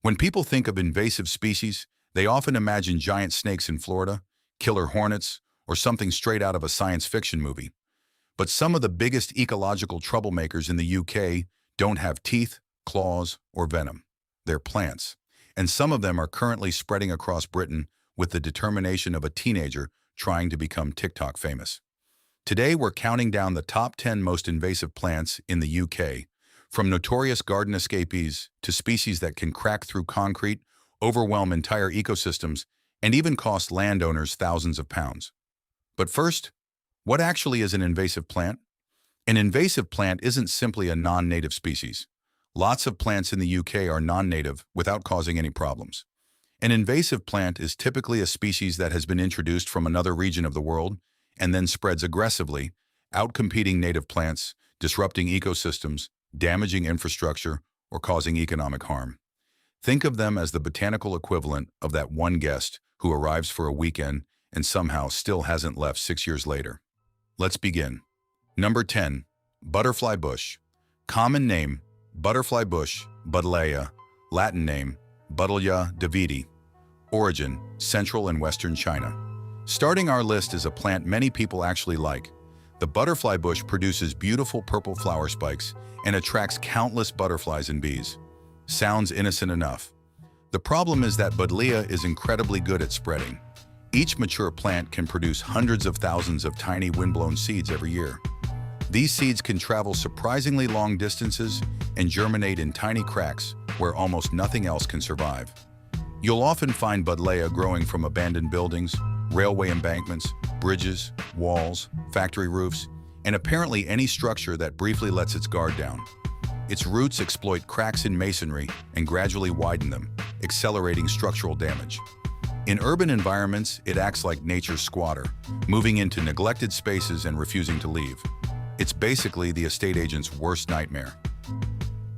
When people think of invasive species, they often imagine giant snakes in Florida, killer hornets, or something straight out of a science fiction movie. But some of the biggest ecological troublemakers in the UK don't have teeth, claws, or venom. They're plants. And some of them are currently spreading across Britain with the determination of a teenager trying to become TikTok famous. Today, we're counting down the top 10 most invasive plants in the UK, from notorious garden escapees to species that can crack through concrete, overwhelm entire ecosystems, and even cost landowners thousands of pounds. But first, what actually is an invasive plant? An invasive plant isn't simply a non-native species. Lots of plants in the UK are non-native without causing any problems. An invasive plant is typically a species that has been introduced from another region of the world and then spreads aggressively, outcompeting native plants, disrupting ecosystems, damaging infrastructure, or causing economic harm. Think of them as the botanical equivalent of that one guest who arrives for a weekend and somehow still hasn't left 6 years later. Let's begin. Number 10. Butterfly bush. Common name, butterfly bush, Buddleia. Latin name, Buddleia davidi. Origin, Central and Western China. Starting our list is a plant many people actually like. The butterfly bush produces beautiful purple flower spikes and attracts countless butterflies and bees. Sounds innocent enough. The problem is that Buddleia is incredibly good at spreading. Each mature plant can produce hundreds of thousands of tiny windblown seeds every year. These seeds can travel surprisingly long distances and germinate in tiny cracks where almost nothing else can survive. You'll often find Buddleia growing from abandoned buildings, railway embankments, bridges, walls, factory roofs, and apparently any structure that briefly lets its guard down. Its roots exploit cracks in masonry and gradually widen them, accelerating structural damage. In urban environments, it acts like nature's squatter, moving into neglected spaces and refusing to leave. It's basically the estate agent's worst nightmare.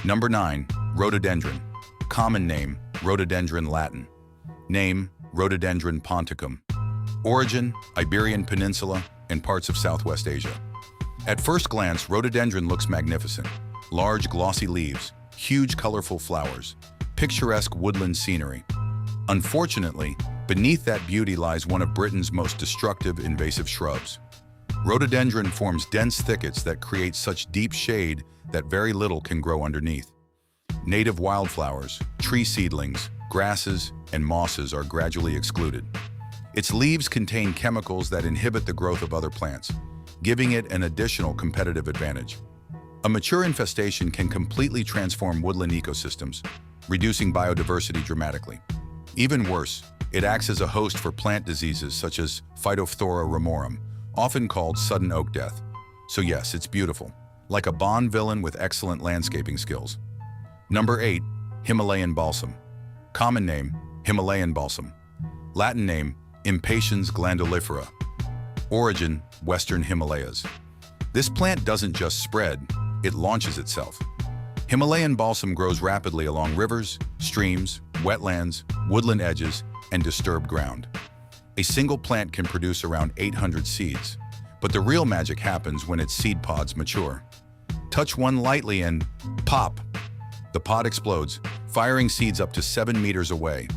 Number 9. Rhododendron. Common name, Rhododendron Latin. Name, Rhododendron ponticum. Origin, Iberian Peninsula and parts of Southwest Asia. At first glance, rhododendron looks magnificent. Large, glossy leaves, huge, colorful flowers, picturesque woodland scenery. Unfortunately, beneath that beauty lies one of Britain's most destructive invasive shrubs. Rhododendron forms dense thickets that create such deep shade that very little can grow underneath. Native wildflowers, tree seedlings, grasses, and mosses are gradually excluded. Its leaves contain chemicals that inhibit the growth of other plants, giving it an additional competitive advantage. A mature infestation can completely transform woodland ecosystems, reducing biodiversity dramatically. Even worse, it acts as a host for plant diseases such as Phytophthora ramorum, often called sudden oak death. So yes, it's beautiful, like a Bond villain with excellent landscaping skills. Number 8. Himalayan balsam. Common name, Himalayan balsam. Latin name, Impatiens glandulifera. Origin, Western Himalayas. This plant doesn't just spread, it launches itself. Himalayan balsam grows rapidly along rivers, streams, wetlands, woodland edges, and disturbed ground. A single plant can produce around 800 seeds, but the real magic happens when its seed pods mature. Touch one lightly and pop! The pod explodes, firing seeds up to 7 meters away.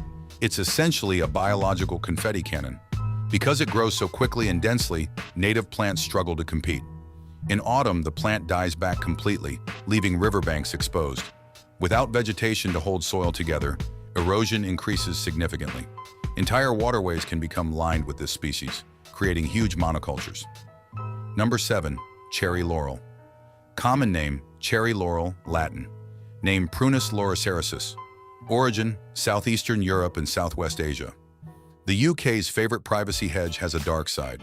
It's essentially a biological confetti cannon. Because it grows so quickly and densely, native plants struggle to compete. In autumn, the plant dies back completely, leaving riverbanks exposed. Without vegetation to hold soil together, erosion increases significantly. Entire waterways can become lined with this species, creating huge monocultures. Number 7. Cherry laurel. Common name, cherry laurel, Latin. Name, Prunus laurocerasus. Origin, Southeastern Europe and Southwest Asia. The UK's favorite privacy hedge has a dark side.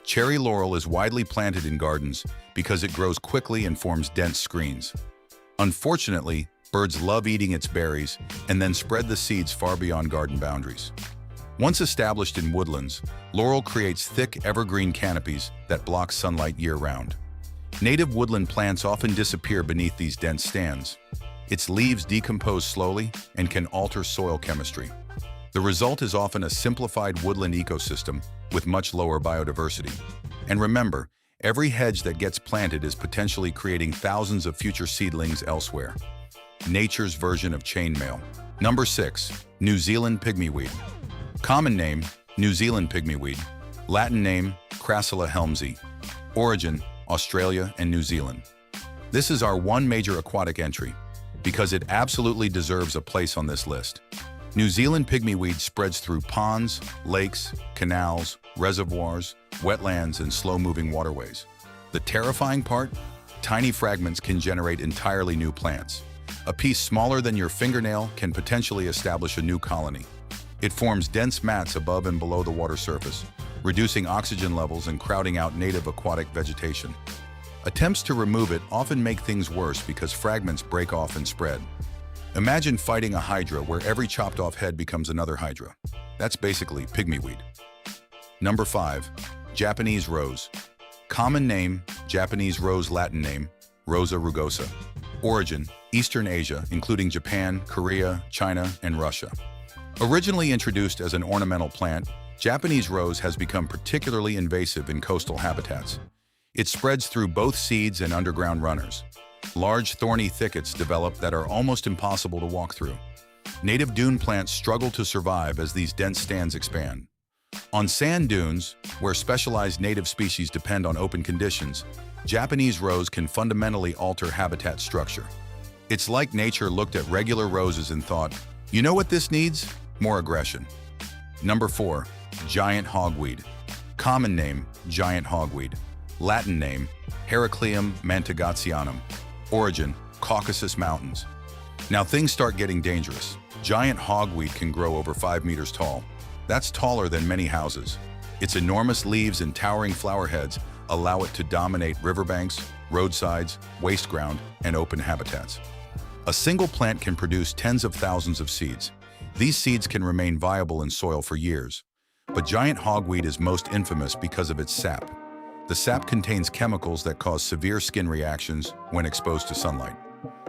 Cherry laurel is widely planted in gardens because it grows quickly and forms dense screens. Unfortunately, birds love eating its berries and then spread the seeds far beyond garden boundaries. Once established in woodlands, laurel creates thick evergreen canopies that block sunlight year-round. Native woodland plants often disappear beneath these dense stands. Its leaves decompose slowly and can alter soil chemistry. The result is often a simplified woodland ecosystem with much lower biodiversity. And remember, every hedge that gets planted is potentially creating thousands of future seedlings elsewhere. nature's version of chainmail. Number 6. New Zealand pygmyweed. Common name, New Zealand pygmyweed. Latin name, Crassula helmsii. Origin, Australia and New Zealand. This is our one major aquatic entry, because it absolutely deserves a place on this list. New Zealand pygmyweed spreads through ponds, lakes, canals, reservoirs, wetlands, and slow-moving waterways. The terrifying part? Tiny fragments can generate entirely new plants. A piece smaller than your fingernail can potentially establish a new colony. It forms dense mats above and below the water surface, reducing oxygen levels and crowding out native aquatic vegetation. Attempts to remove it often make things worse because fragments break off and spread. Imagine fighting a hydra where every chopped off head becomes another hydra. That's basically pygmyweed. Number 5. Japanese rose. Common name, Japanese rose. Latin name, Rosa rugosa. Origin, Eastern Asia, including Japan, Korea, China, and Russia. Originally introduced as an ornamental plant, Japanese rose has become particularly invasive in coastal habitats. It spreads through both seeds and underground runners. Large thorny thickets develop that are almost impossible to walk through. Native dune plants struggle to survive as these dense stands expand. On sand dunes, where specialized native species depend on open conditions, Japanese rose can fundamentally alter habitat structure. It's like nature looked at regular roses and thought, you know what this needs? More aggression. Number 4. Giant hogweed. Common name, giant hogweed. Latin name, Heracleum mantegazzianum. Origin, Caucasus Mountains. Now things start getting dangerous. Giant hogweed can grow over 5 meters tall. That's taller than many houses. Its enormous leaves and towering flower heads allow it to dominate riverbanks, roadsides, waste ground, and open habitats. A single plant can produce tens of thousands of seeds. These seeds can remain viable in soil for years. But giant hogweed is most infamous because of its sap. The sap contains chemicals that cause severe skin reactions when exposed to sunlight.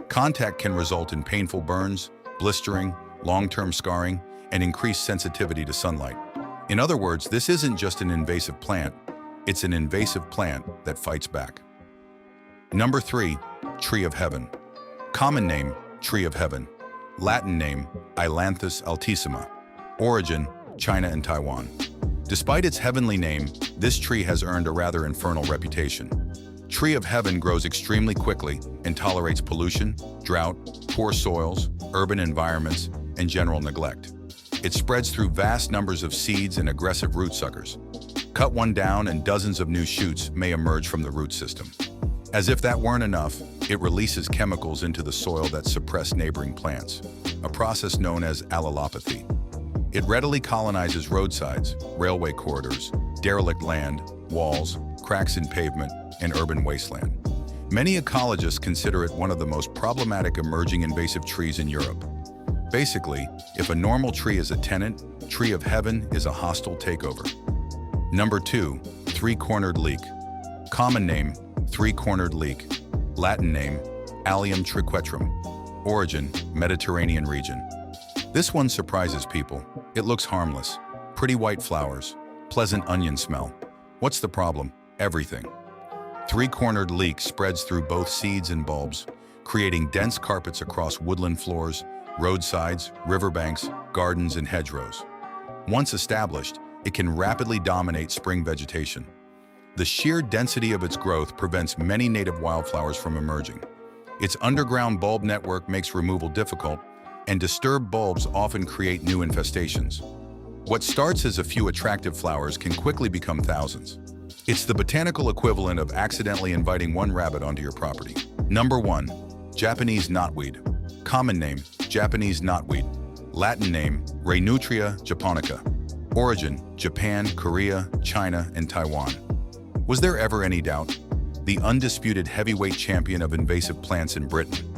Contact can result in painful burns, blistering, long-term scarring, and increased sensitivity to sunlight. In other words, this isn't just an invasive plant, it's an invasive plant that fights back. Number 3. Tree of Heaven. Common name, Tree of Heaven. Latin name, Ailanthus altissima. Origin, China and Taiwan. Despite its heavenly name, this tree has earned a rather infernal reputation. Tree of Heaven grows extremely quickly and tolerates pollution, drought, poor soils, urban environments, and general neglect. It spreads through vast numbers of seeds and aggressive root suckers. Cut one down and dozens of new shoots may emerge from the root system. As if that weren't enough, it releases chemicals into the soil that suppress neighboring plants, a process known as allelopathy. It readily colonizes roadsides, railway corridors, derelict land, walls, cracks in pavement, and urban wasteland. Many ecologists consider it one of the most problematic emerging invasive trees in Europe. Basically, if a normal tree is a tenant, Tree of Heaven is a hostile takeover. Number 2. Three-cornered leek. Common name, three-cornered leek. Latin name, Allium triquetrum. Origin, Mediterranean region. This one surprises people. It looks harmless. Pretty white flowers. Pleasant onion smell. What's the problem? Everything. Three-cornered leek spreads through both seeds and bulbs, creating dense carpets across woodland floors, roadsides, riverbanks, gardens, and hedgerows. Once established, it can rapidly dominate spring vegetation. The sheer density of its growth prevents many native wildflowers from emerging. Its underground bulb network makes removal difficult, and disturbed bulbs often create new infestations. What starts as a few attractive flowers can quickly become thousands. It's the botanical equivalent of accidentally inviting one rabbit onto your property. Number 1. Japanese knotweed. Common name, Japanese knotweed. Latin name, Reinutria japonica. Origin, Japan, Korea, China, and Taiwan. Was there ever any doubt? The undisputed heavyweight champion of invasive plants in Britain.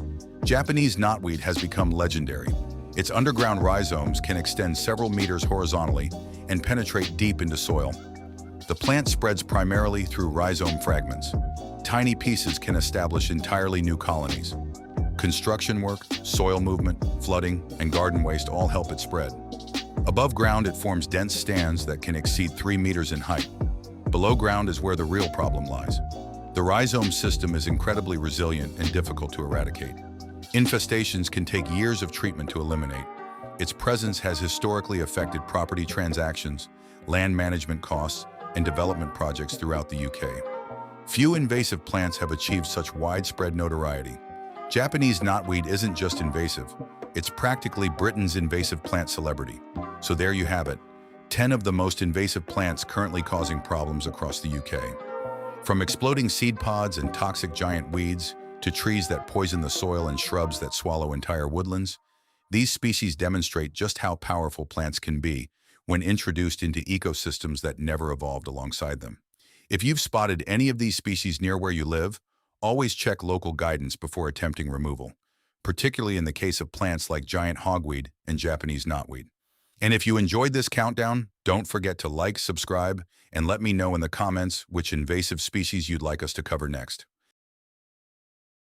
Japanese knotweed has become legendary. Its underground rhizomes can extend several meters horizontally and penetrate deep into soil. The plant spreads primarily through rhizome fragments. Tiny pieces can establish entirely new colonies. Construction work, soil movement, flooding, and garden waste all help it spread. Above ground, it forms dense stands that can exceed 3 meters in height. Below ground is where the real problem lies. The rhizome system is incredibly resilient and difficult to eradicate. Infestations can take years of treatment to eliminate. Its presence has historically affected property transactions, land management costs, and development projects throughout the UK. Few invasive plants have achieved such widespread notoriety. Japanese knotweed isn't just invasive, it's practically Britain's invasive plant celebrity. So there you have it, 10 of the most invasive plants currently causing problems across the UK. From exploding seed pods and toxic giant weeds, to trees that poison the soil and shrubs that swallow entire woodlands, these species demonstrate just how powerful plants can be when introduced into ecosystems that never evolved alongside them. If you've spotted any of these species near where you live, always check local guidance before attempting removal, particularly in the case of plants like giant hogweed and Japanese knotweed. And if you enjoyed this countdown, don't forget to like, subscribe, and let me know in the comments which invasive species you'd like us to cover next.